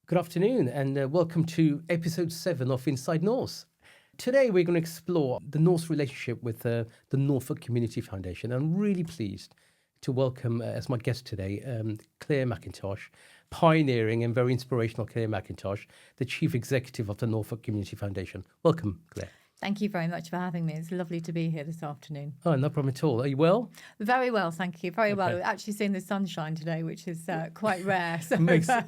Good afternoon and welcome to episode 7 of Inside Norse. Today we're going to explore the Norse relationship with the Norfolk Community Foundation. I'm really pleased to welcome as my guest today Claire McIntosh, pioneering and very inspirational Claire McIntosh, the Chief Executive of the Norfolk Community Foundation. Welcome, Claire. Thank you very much for having me. It's lovely to be here this afternoon. Oh, no problem at all. Are you well? Very well, thank you. Very well. We're actually seeing the sunshine today, which is quite rare. So makes a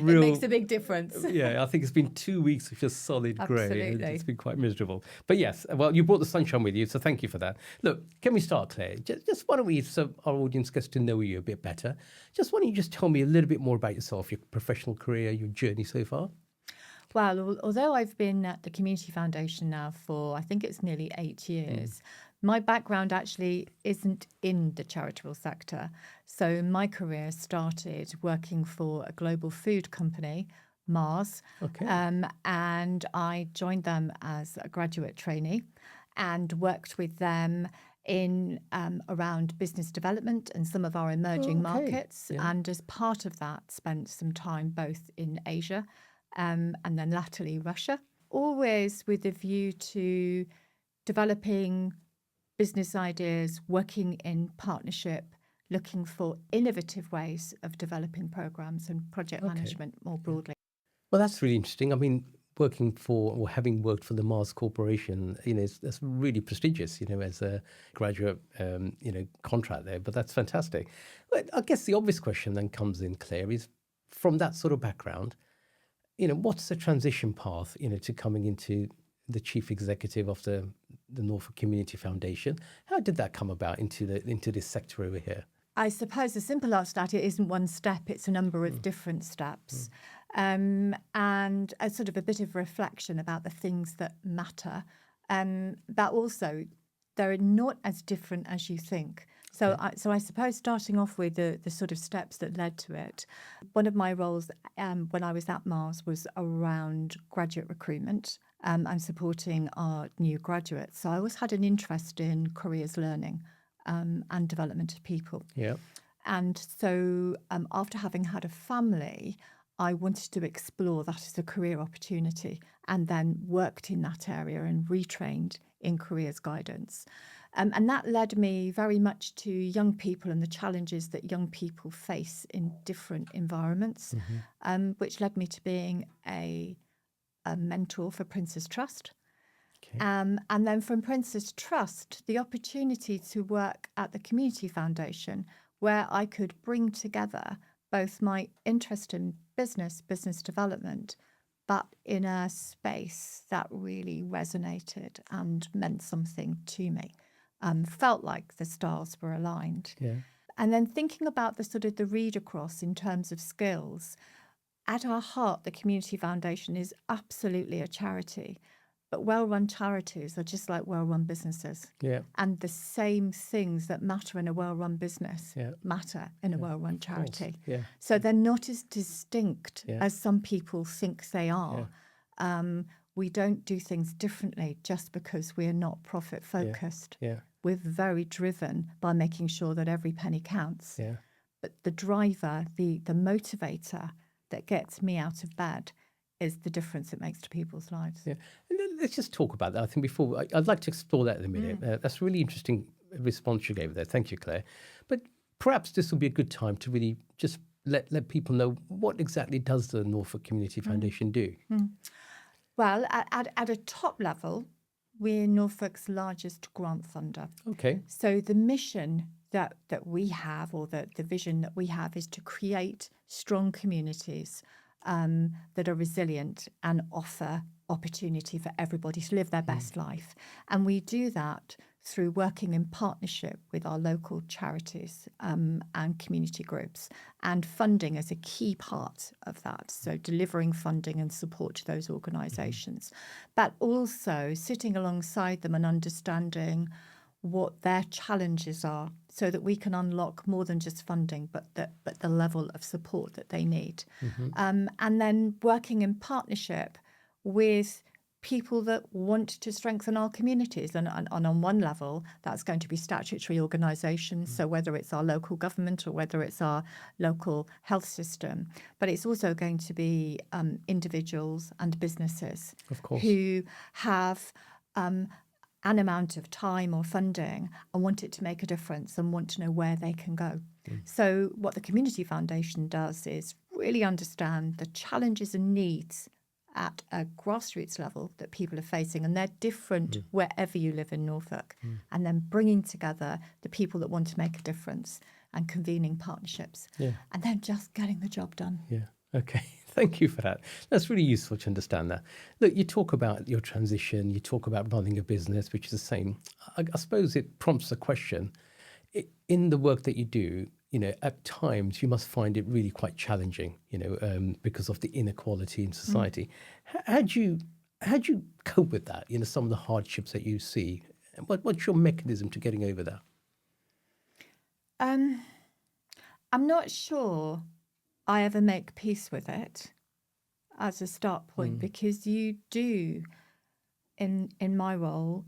real... It makes a big difference. Yeah, I think it's been 2 weeks of just solid grey. Absolutely. It's been quite miserable. But yes, well, you brought the sunshine with you, so thank you for that. Look, can we start, Claire? Just why don't we, so our audience gets to know you a bit better, why don't you just tell me a little bit more about yourself, your professional career, your journey so far? Well, although I've been at the Community Foundation now for, I think it's nearly 8 years, my background actually isn't in the charitable sector. So my career started working for a global food company, Mars, and I joined them as a graduate trainee and worked with them in around business development and some of our emerging markets. Yeah. And as part of that, spent some time both in Asia and then latterly Russia, always with a view to developing business ideas, working in partnership, looking for innovative ways of developing programs and project management more broadly. Well, that's really interesting. I mean, working for or having worked for the Mars Corporation, that's really prestigious, as a graduate, contract there. But that's fantastic. But I guess the obvious question then comes in, Claire, is from that sort of background, what's the transition path, to coming into the chief executive of the Norfolk Community Foundation? How did that come about into this sector over here? I suppose the simple answer to that, it isn't one step, it's a number of different steps. And a sort of a bit of reflection about the things that matter. But also, they're not as different as you think. So, I suppose starting off with the sort of steps that led to it, one of my roles when I was at Mars was around graduate recruitment and supporting our new graduates. So I always had an interest in careers learning and development of people. Yeah. And so after having had a family, I wanted to explore that as a career opportunity and then worked in that area and retrained in careers guidance. And that led me very much to young people and the challenges that young people face in different environments, which led me to being a mentor for Prince's Trust. Okay. And then from Prince's Trust, the opportunity to work at the Community Foundation, where I could bring together both my interest in business development, but in a space that really resonated and meant something to me. Felt like the stars were aligned. Yeah. And then thinking about the sort of the read across in terms of skills, at our heart, the Community Foundation is absolutely a charity, but well-run charities are just like well-run businesses. Yeah. And the same things that matter in a well-run business matter in a well-run charity. Yeah. So they're not as distinct as some people think they are. Yeah. We don't do things differently just because we're not profit focused. Yeah. Yeah. We're very driven by making sure that every penny counts. Yeah. But the driver, the motivator that gets me out of bed is the difference it makes to people's lives. Yeah. And let's just talk about that. I think before, I'd like to explore that in a minute. That's a really interesting response you gave there. Thank you, Claire. But perhaps this will be a good time to really just let people know what exactly does the Norfolk Community Foundation do? Well, at a top level, we're Norfolk's largest grant funder. Okay. So the mission that we have, or the vision that we have, is to create strong communities that are resilient and offer opportunity for everybody to live their best life. And we do that through working in partnership with our local charities and community groups, and funding as a key part of that. So delivering funding and support to those organisations, but also sitting alongside them and understanding what their challenges are so that we can unlock more than just funding, but the level of support that they need. And then working in partnership with people that want to strengthen our communities. And on one level, that's going to be statutory organisations, so whether it's our local government or whether it's our local health system. But it's also going to be individuals and businesses Of course. who have an amount of time or funding and want it to make a difference and want to know where they can go. So what the Community Foundation does is really understand the challenges and needs at a grassroots level that people are facing, and they're different wherever you live in Norfolk, and then bringing together the people that want to make a difference and convening partnerships, and then just getting the job done. Yeah. Okay. Thank you for that. That's really useful to understand that. Look, you talk about your transition, you talk about running a business, which is the same. I suppose it prompts a question. In the work that you do, at times you must find it really quite challenging, because of the inequality in society. How do you cope with that? Some of the hardships that you see. What's your mechanism to getting over that? I'm not sure I ever make peace with it as a start point, because you do, in my role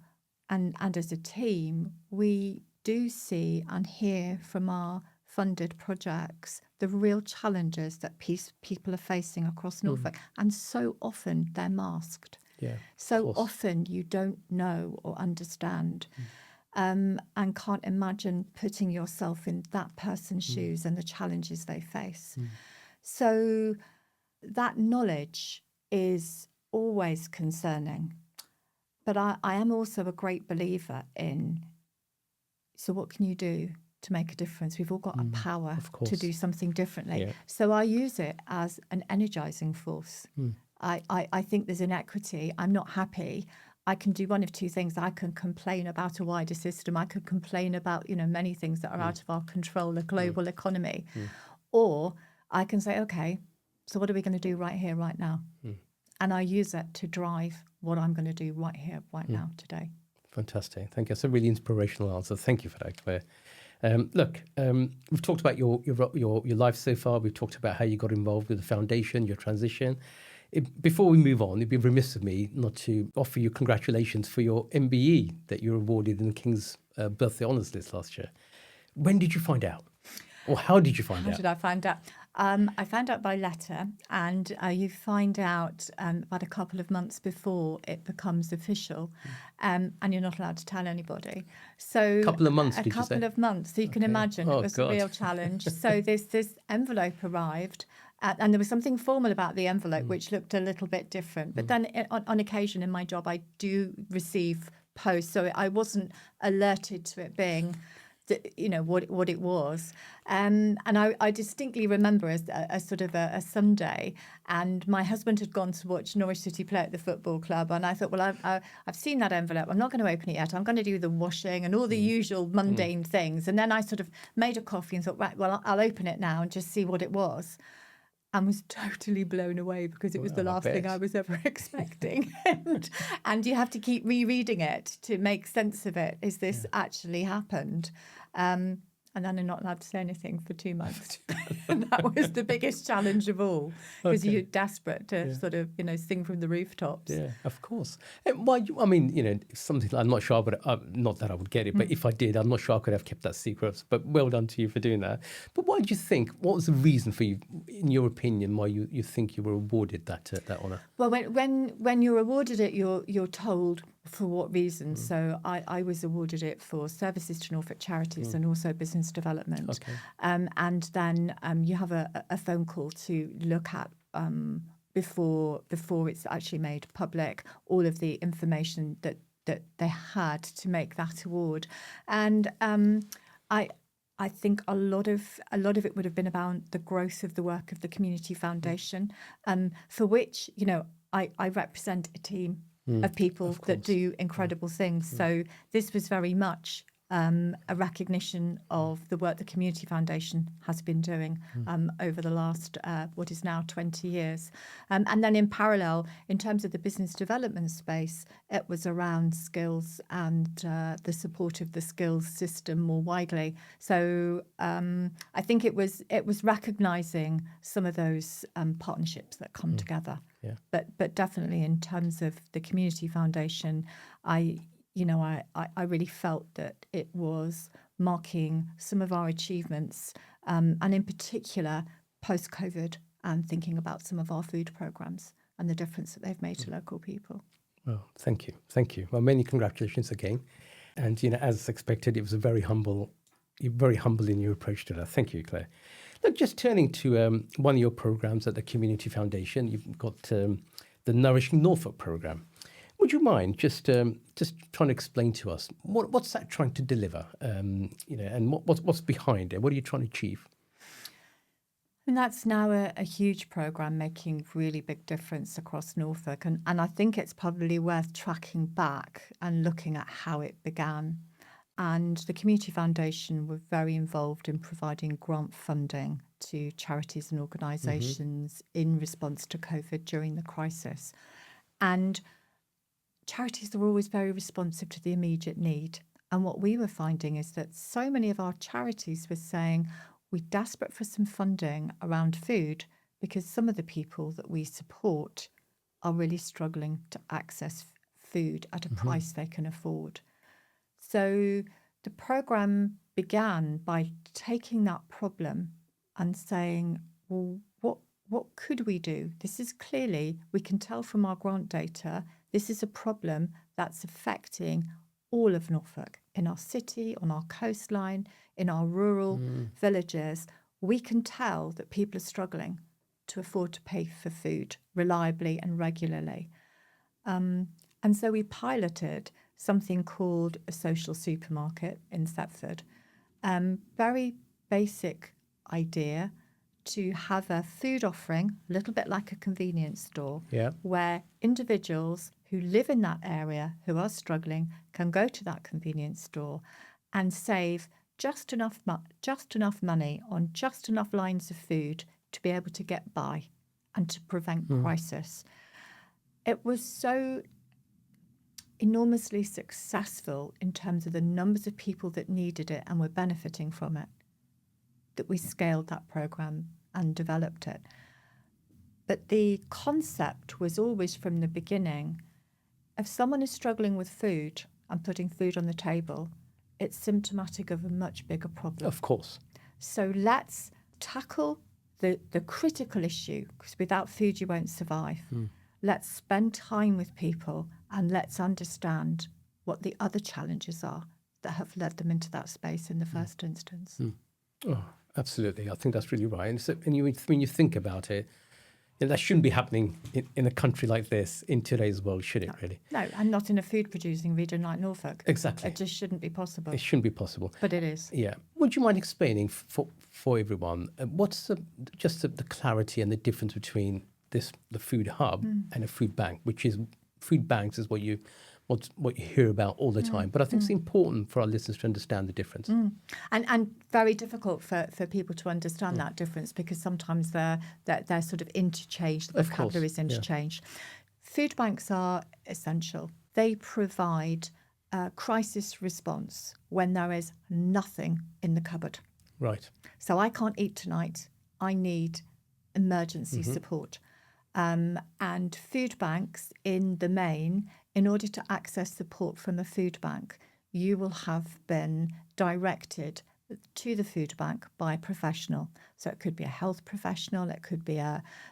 and as a team, we do see and hear from our funded projects the real challenges that people are facing across Norfolk, and so often they're masked. Yeah, so often you don't know or understand, and can't imagine putting yourself in that person's shoes and the challenges they face. So that knowledge is always concerning. But I am also a great believer in, so what can you do to make a difference? We've all got a power to do something differently. Yeah. So I use it as an energizing force. I think there's inequity. I'm not happy. I can do one of two things. I can complain about a wider system. I could complain about, many things that are out of our control, the global economy. Or I can say, okay, so what are we going to do right here, right now? And I use it to drive what I'm going to do right here, right now, today. Fantastic. Thank you. That's a really inspirational answer. Thank you for that, Claire. Look, we've talked about your life so far. We've talked about how you got involved with the foundation, your transition. Before we move on, it'd be remiss of me not to offer you congratulations for your MBE that you were awarded in the King's Birthday Honours List last year. When did you find out? Or how did you find out? How did I find out? I found out by letter, and you find out about a couple of months before it becomes official, and you're not allowed to tell anybody. So a couple of months, a couple of months. So you can imagine it was a real challenge. So this envelope arrived, and there was something formal about the envelope which looked a little bit different. But then on occasion in my job, I do receive posts, so I wasn't alerted to it being what it was, and I distinctly remember a sort of a Sunday, and my husband had gone to watch Norwich City play at the football club, and I thought, well, I've seen that envelope. I'm not going to open it yet. I'm going to do the washing and all the usual mundane things, and then I sort of made a coffee and thought, right, well, I'll open it now and just see what it was. And was totally blown away because it was the last thing I was ever expecting. and you have to keep rereading it to make sense of it. Is this actually happened? And then I'm not allowed to say anything for 2 months. And that was the biggest challenge of all, because you're desperate to sort of, sing from the rooftops. Yeah, of course. Why? I mean, something I'm not sure, but not that I would get it. But if I did, I'm not sure I could have kept that secret. But well done to you for doing that. But why do you think? What was the reason for you, in your opinion, why you think you were awarded that honour? Well, when you're awarded it, you're told for what reason. So I was awarded it for services to Norfolk charities and also business development. Okay. And then you have a phone call to look at before it's actually made public, all of the information that they had to make that award. And I think a lot of it would have been about the growth of the work of the Community Foundation, for which I represent a team of people that do incredible things. So this was very much a recognition of the work the Community Foundation has been doing over the last, what is now 20 years. And then in parallel, in terms of the business development space, it was around skills and the support of the skills system more widely. So I think it was recognising some of those partnerships that come together. Yeah. But definitely in terms of the Community Foundation, I really felt that it was marking some of our achievements, and in particular post-COVID, and thinking about some of our food programmes and the difference that they've made to local people. Well, thank you. Well, many congratulations again. And as expected, it was you're very humble in your approach to that. Thank you, Claire. Look, just turning to one of your programs at the Community Foundation, you've got the Nourishing Norfolk program. Would you mind just trying to explain to us what's that trying to deliver, and what's behind it? What are you trying to achieve? And that's now a huge programme making really big difference across Norfolk. And I think it's probably worth tracking back and looking at how it began. And the Community Foundation were very involved in providing grant funding to charities and organisations in response to COVID during the crisis. And charities are always very responsive to the immediate need. And what we were finding is that so many of our charities were saying, we're desperate for some funding around food because some of the people that we support are really struggling to access food at a price they can afford. So the programme began by taking that problem and saying, well, what could we do? This is clearly, we can tell from our grant data, this is a problem that's affecting all of Norfolk, in our city, on our coastline, in our rural villages. We can tell that people are struggling to afford to pay for food reliably and regularly. And so we piloted something called a social supermarket in Thetford. Very basic idea to have a food offering, a little bit like a convenience store, where individuals who live in that area who are struggling can go to that convenience store and save just enough money on just enough lines of food to be able to get by and to prevent crisis. It was so enormously successful in terms of the numbers of people that needed it and were benefiting from it that we scaled that programme and developed it. But the concept was always from the beginning, if someone is struggling with food and putting food on the table, it's symptomatic of a much bigger problem. Of course. So let's tackle the critical issue, because without food you won't survive. Let's spend time with people and let's understand what the other challenges are that have led them into that space in the first instance. Oh, absolutely. I think that's really right. And, when you think about it, that shouldn't be happening in a country like this in today's world, should it really? No, and not in a food-producing region like Norfolk. Exactly. It just shouldn't be possible. It shouldn't be possible. But it is. Yeah. Would you mind explaining for everyone what's the clarity and the difference between the food hub and a food bank, which is food banks is what you hear about all the time. But I think it's important for our listeners to understand the difference. And very difficult for people to understand that difference, because sometimes they're sort of interchanged, the vocabulary is interchanged. Food banks are essential. They provide crisis response when there is nothing in the cupboard. Right. So I can't eat tonight. I need emergency support. And food banks, in the main, in order to access support from a food bank, you will have been directed to the food bank by a professional. So it could be a health professional, it could be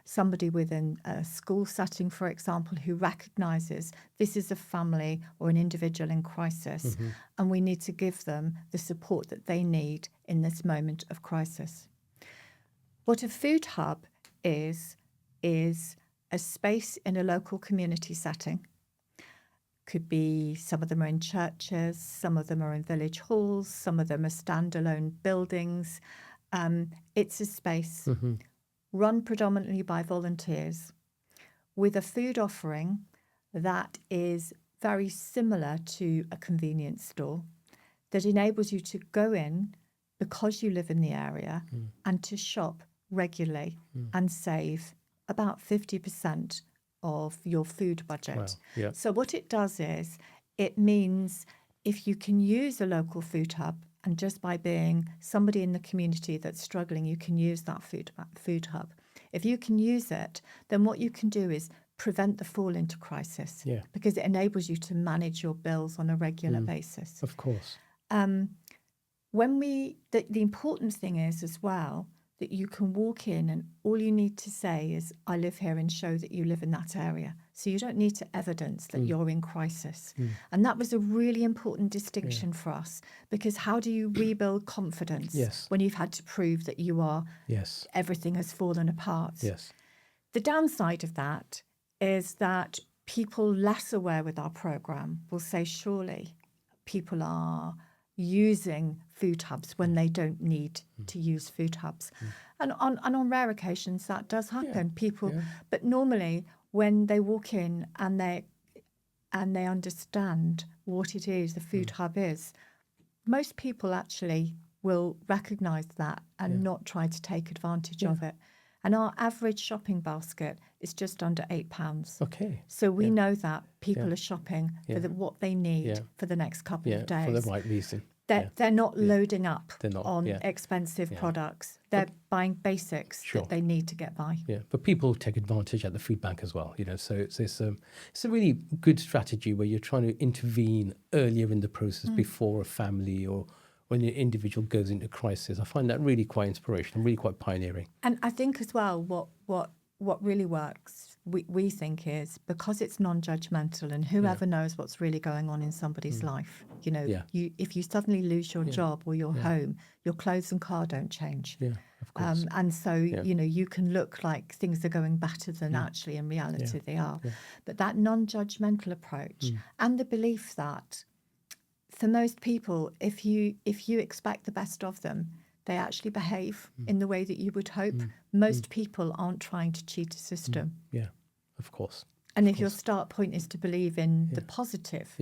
somebody within a school setting, for example, who recognises this is a family or an individual in crisis, and we need to give them the support that they need in this moment of crisis. What a food hub is a space in a local community setting. Could be, some of them are in churches, some of them are in village halls, some of them are standalone buildings. It's a space run predominantly by volunteers with a food offering that is very similar to a convenience store. that enables you to go in because you live in the area and to shop regularly and save about 50% of your food budget. Wow. Yeah. So what it does is it means if you can use a local food hub, and just by being somebody in the community that's struggling, you can use that food hub. If you can use it, then what you can do is prevent the fall into crisis, Yeah. because it enables you to manage your bills on a regular basis. Of course. The important thing is as well that you can walk in and all you need to say is, I live here, and show that you live in that area. So you don't need to evidence that you're in crisis. And that was a really important distinction for us, because how do you rebuild confidence Yes. when you've had to prove that you are, Yes. everything has fallen apart? Yes. The downside of that is that people less aware with our programme will say, surely people are using food hubs when they don't need to use food hubs. And on rare occasions that does happen. But normally when they walk in and they understand what it is the food hub is, most people actually will recognise that and not try to take advantage of it. And our average shopping basket is just under £8. Okay. So we know that people are shopping for what they need Yeah. for the next couple of days. For the right reason. They're not loading up They're not, on expensive products. They're buying basics that they need to get by. Yeah, but people take advantage at the food bank as well, so it's a really good strategy where you're trying to intervene earlier in the process before a family or when an individual goes into crisis. I find that really quite inspirational, really quite pioneering. And I think as well, what really works, we think, is because it's non-judgmental and whoever knows what's really going on in somebody's life. If you suddenly lose your job or your home, your clothes and car don't change. Yeah, of course. And so, you can look like things are going better than actually in reality they are. Yeah. But that non-judgmental approach and the belief that for most people, if you expect the best of them, they actually behave in the way that you would hope. Most people aren't trying to cheat a system. Yeah, of course. And if your start point is to believe in the positive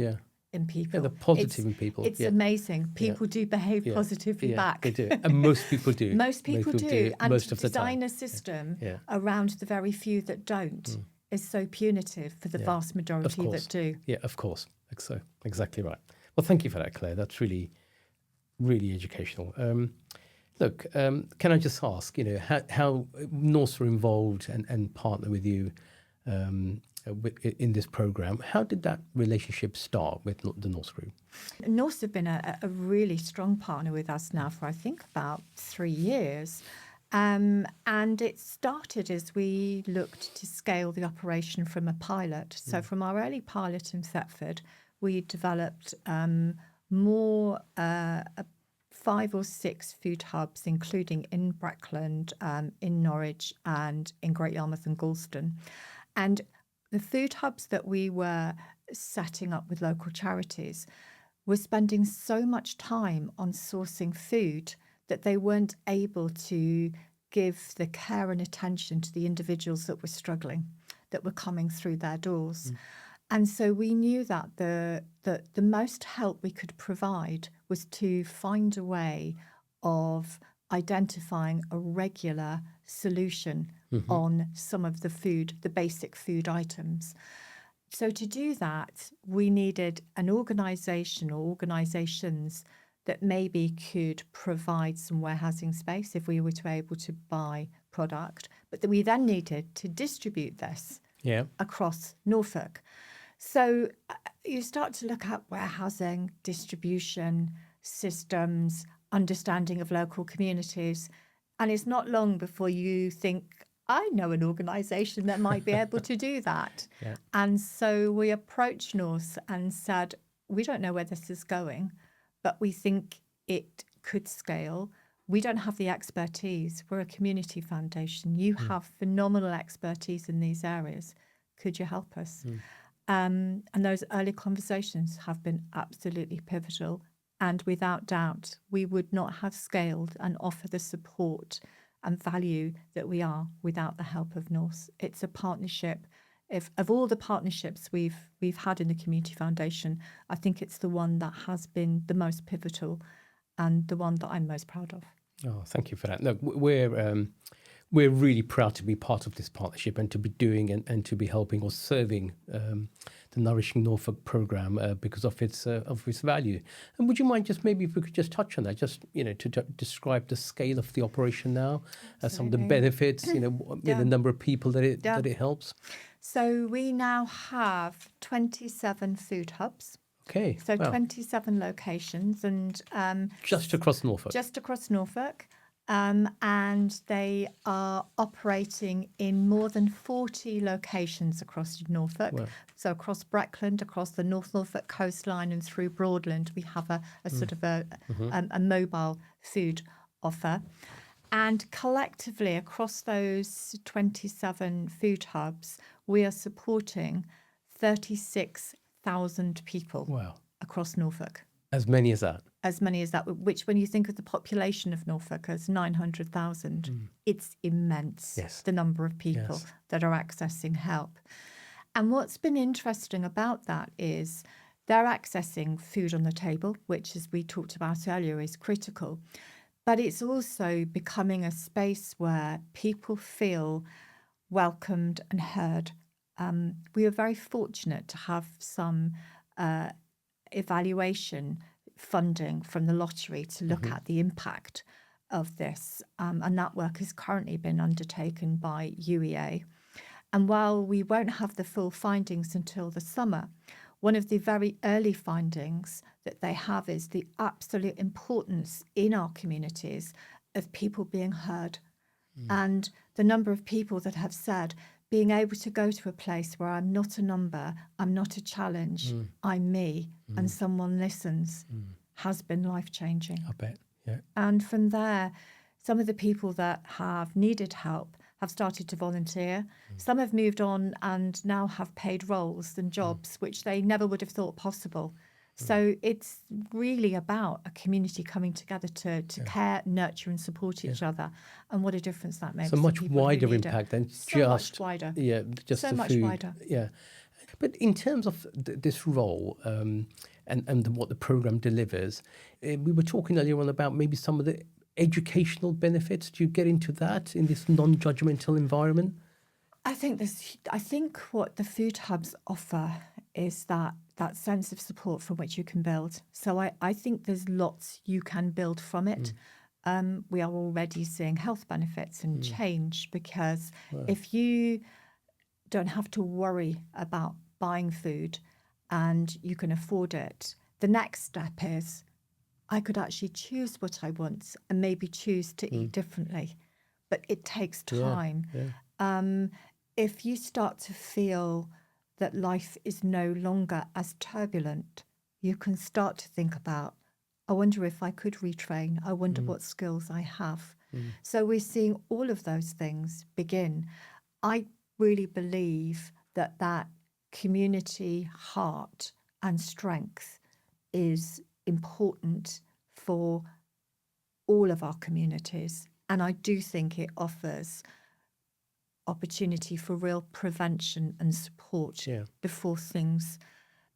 in people. Yeah, the positive in people. It's amazing. People do behave positively back. They do. And most people do. Most people do. And most to of the time. design a system around the very few that don't is so punitive for the vast majority that do. Yeah, of course. So, exactly right. Well, thank you for that, Claire. That's really, really educational. Look, can I just ask, how Norse were involved and partner with you in this program? How did that relationship start with the Norse Group? Norse have been a really strong partner with us now for, I think, about 3 years. And it started as we looked to scale the operation from a pilot. So from our early pilot in Thetford, we developed more 5 or 6 food hubs, including in Breckland, in Norwich, and in Great Yarmouth and Galston. And the food hubs that we were setting up with local charities were spending so much time on sourcing food that they weren't able to give the care and attention to the individuals that were struggling, that were coming through their doors. And so we knew that the most help we could provide was to find a way of identifying a regular solution on some of the basic food items. So to do that, we needed an organisation or organisations that maybe could provide some warehousing space if we were to be able to buy product, but that we then needed to distribute this across Norfolk. So you start to look at warehousing, distribution, systems, understanding of local communities, and it's not long before you think, I know an organisation that might be able to do that. And so we approached Norse and said, we don't know where this is going, but we think it could scale. We don't have the expertise. We're a community foundation. You have phenomenal expertise in these areas. Could you help us? And those early conversations have been absolutely pivotal. And without doubt, we would not have scaled and offer the support and value that we are without the help of Norse. It's a partnership if of all the partnerships we've had in the Community Foundation, I think it's the one that has been the most pivotal and the one that I'm most proud of. Oh, thank you for that. Look, we're really proud to be part of this partnership and to be doing and to be helping or serving the Nourishing Norfolk program because of its value. And would you mind just maybe if we could just touch on that, just to describe the scale of the operation now, some of the benefits, the number of people that it helps. So we now have 27 food hubs. Okay. So 27 locations and just across Norfolk. Just across Norfolk. And they are operating in more than 40 locations across Norfolk. Wow. So across Breckland, across the North Norfolk coastline and through Broadland, we have a sort of a mobile food offer. And collectively across those 27 food hubs, we are supporting 36,000 people. Wow. Across Norfolk. As many as that? As many as that, which when you think of the population of Norfolk as 900,000, it's immense, yes. The number of people that are accessing help. And what's been interesting about that is they're accessing food on the table, which, as we talked about earlier, is critical. But it's also becoming a space where people feel welcomed and heard. We are very fortunate to have some evaluation funding from the lottery to look at the impact of this. And that work has currently been undertaken by UEA. And while we won't have the full findings until the summer, one of the very early findings that they have is the absolute importance in our communities of people being heard. And the number of people that have said, being able to go to a place where I'm not a number, I'm not a challenge, I'm me, and someone listens, has been life-changing. I bet, yeah. And from there, some of the people that have needed help have started to volunteer. Some have moved on and now have paid roles and jobs, which they never would have thought possible. So it's really about a community coming together to care, nurture and support each other, and what a difference that makes. So much wider impact than just much wider. Yeah, just so the much food. Wider. Yeah, but in terms of this role and what the program delivers, we were talking earlier on about maybe some of the educational benefits. Do you get into that in this non-judgmental environment? I think what the food hubs offer is that sense of support from which you can build. So I think there's lots you can build from it. We are already seeing health benefits and change because if you don't have to worry about buying food and you can afford it, the next step is I could actually choose what I want and maybe choose to eat differently. But it takes time. Yeah. If you start to feel that life is no longer as turbulent, you can start to think about, I wonder if I could retrain. I wonder what skills I have. So we're seeing all of those things begin. I really believe that community heart and strength is important for all of our communities. And I do think it offers opportunity for real prevention and support before things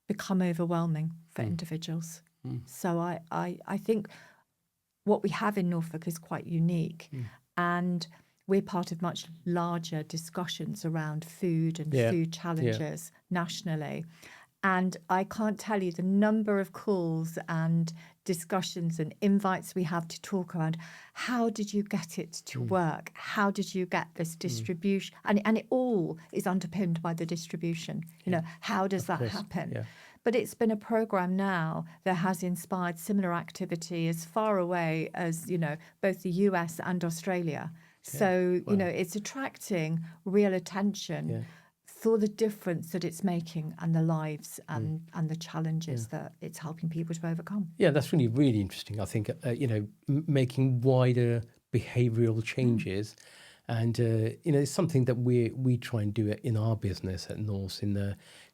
become overwhelming for individuals. So I think what we have in Norfolk is quite unique, and we're part of much larger discussions around food and food challenges nationally. And I can't tell you the number of calls and discussions and invites we have to talk around how did you get it to work? How did you get this distribution? And it all is underpinned by the distribution. You know, how does that happen? Yeah. But it's been a program now that has inspired similar activity as far away as, both the US and Australia. Yeah. So, it's attracting real attention for the difference that it's making and the lives and the challenges that it's helping people to overcome. Yeah, that's really, really interesting. I think, making wider behavioural changes. And, it's something that we try and do in our business at Norse,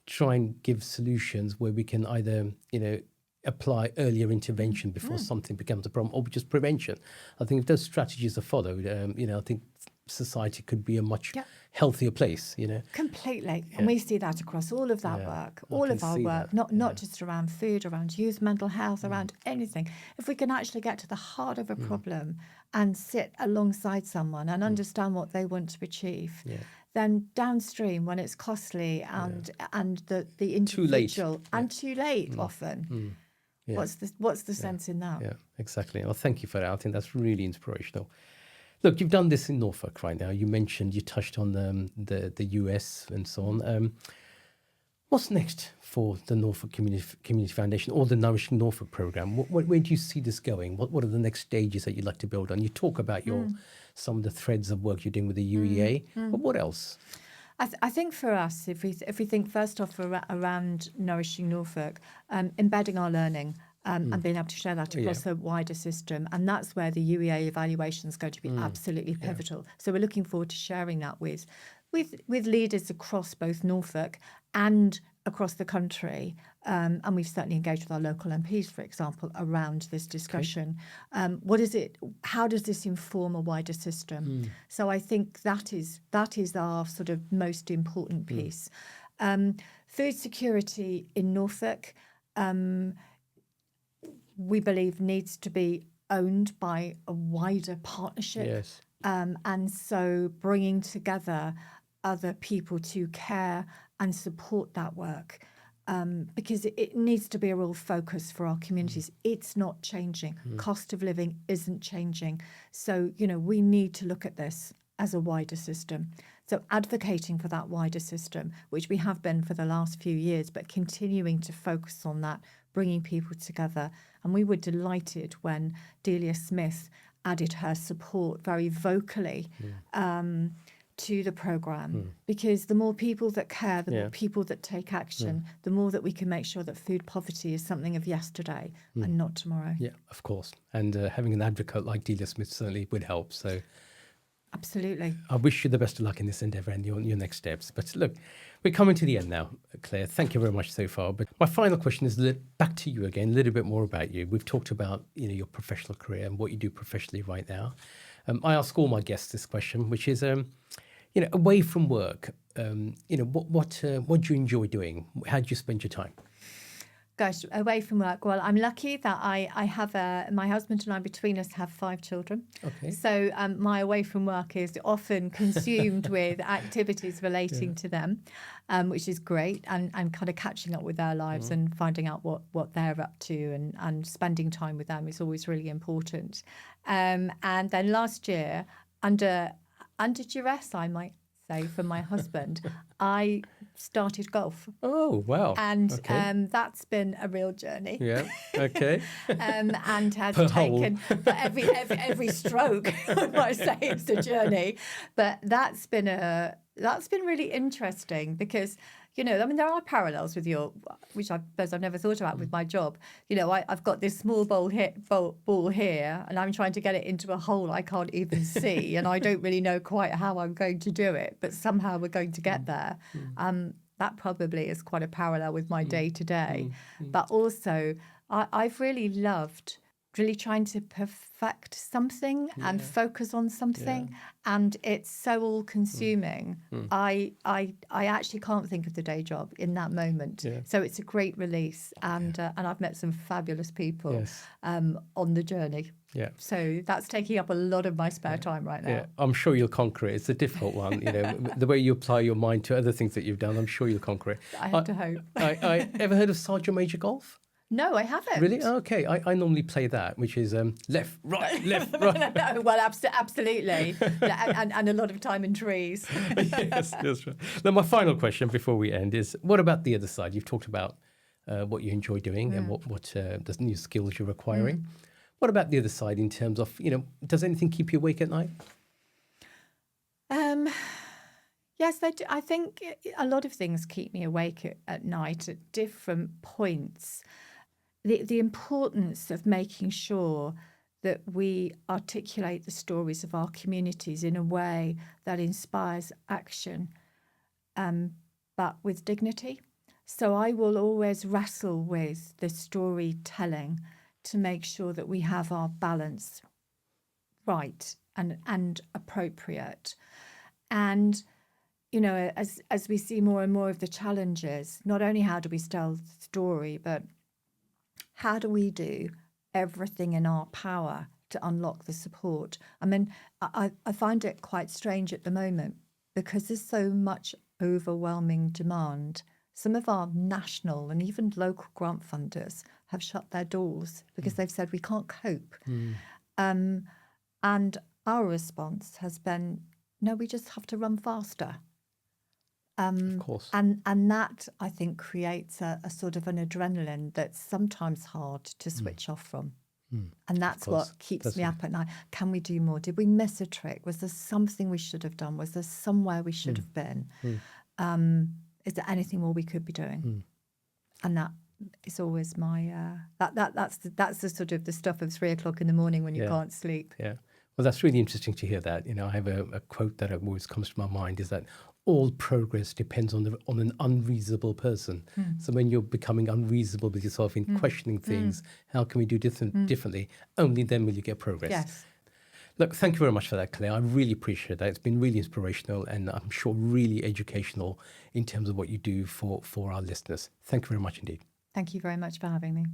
try and give solutions where we can either, apply earlier intervention before something becomes a problem, or just prevention. I think if those strategies are followed, I think society could be a much Yeah. healthier place, Completely. And we see that across all of that Yeah, work, I all can of our see work, that. not just around food, around youth, mental health, around anything. If we can actually get to the heart of a problem and sit alongside someone and understand what they want to achieve, then downstream when it's costly and the Too late. individual and too late often, Yeah. what's the sense in that? Yeah, exactly. Well, thank you for that. I think that's really inspirational. Look, you've done this in Norfolk right now. You touched on the US and so on. What's next for the Norfolk Community Foundation or the Nourishing Norfolk program? Where do you see this going? What are the next stages that you'd like to build on? You talk about some of the threads of work you're doing with the UEA, but what else? I think for us, if we think first off around Nourishing Norfolk, embedding our learning and being able to share that across a wider system, and that's where the UEA evaluation is going to be absolutely pivotal. So we're looking forward to sharing that with leaders across both Norfolk and across the country, and we've certainly engaged with our local MPs, for example, around this discussion. What is it? How does this inform a wider system? So I think that is our sort of most important piece. Food security in Norfolk, we believe, needs to be owned by a wider partnership. Yes. And so bringing together other people to care and support that work, because it needs to be a real focus for our communities. It's not changing. Cost of living isn't changing. So, we need to look at this as a wider system. So advocating for that wider system, which we have been for the last few years, but continuing to focus on that, bringing people together. And we were delighted when Delia Smith added her support very vocally to the programme, because the more people that care, the more people that take action, the more that we can make sure that food poverty is something of yesterday and not tomorrow. Yeah, of course. And having an advocate like Delia Smith certainly would help. So absolutely. I wish you the best of luck in this endeavour and your next steps. But look, we're coming to the end now, Claire. Thank you very much so far. But my final question is back to you again, a little bit more about you. We've talked about your professional career and what you do professionally right now. I ask all my guests this question, which is, away from work, what do you enjoy doing? How do you spend your time? Gosh, away from work. Well, I'm lucky that I have my husband and I, between us, have 5 children. Okay. So my away from work is often consumed with activities relating to them, which is great, and kind of catching up with their lives and finding out what they're up to and spending time with them is always really important. And then last year, under duress, I might say, from my husband, I started golf. Oh, wow. And okay. That's been a real journey. Yeah, okay. And has Per taken every stroke, I might say, it's a journey. But that's been really interesting because, there are parallels with which I suppose I've never thought about with my job. I've got this small ball here, and I'm trying to get it into a hole I can't even see, and I don't really know quite how I'm going to do it, but somehow we're going to get there. That probably is quite a parallel with my day to day. But also, I've really loved trying to perfect something and focus on something, and it's so all consuming. I actually can't think of the day job in that moment. So it's a great release, and I've met some fabulous people on the journey. Yeah. So that's taking up a lot of my spare time right now. Yeah, I'm sure you'll conquer it. It's a difficult one, the way you apply your mind to other things that you've done. I'm sure you'll conquer it. I have to hope. I ever heard of Sergeant Major Golf? No, I haven't. Really? Okay. I normally play that, which is left, right, left, right. No, well, absolutely. and a lot of time in trees. Yes, that's right. Now, my final question before we end is, what about the other side? You've talked about what you enjoy doing and what the new skills you're acquiring. What about the other side in terms of, does anything keep you awake at night? Yes, they do. I think a lot of things keep me awake at night at different points. The importance of making sure that we articulate the stories of our communities in a way that inspires action, but with dignity. So I will always wrestle with the storytelling to make sure that we have our balance right and appropriate. And as we see more and more of the challenges, not only how do we tell the story, but how do we do everything in our power to unlock the support? I mean, I find it quite strange at the moment because there's so much overwhelming demand. Some of our national and even local grant funders have shut their doors because they've said we can't cope. And our response has been, no, we just have to run faster. Of course. And that, I think, creates a sort of an adrenaline that's sometimes hard to switch off from. And that's what keeps me up at night. Can we do more? Did we miss a trick? Was there something we should have done? Was there somewhere we should have been? Is there anything more we could be doing? And that is always my that's the sort of the stuff of 3 o'clock in the morning when you can't sleep. Yeah. Well, that's really interesting to hear that. I have a quote that always comes to my mind is that all progress depends on an unreasonable person. So when you're becoming unreasonable with yourself in questioning things, how can we do differently? Only then will you get progress. Yes. Look, thank you very much for that, Claire. I really appreciate that. It's been really inspirational and I'm sure really educational in terms of what you do for our listeners. Thank you very much indeed. Thank you very much for having me.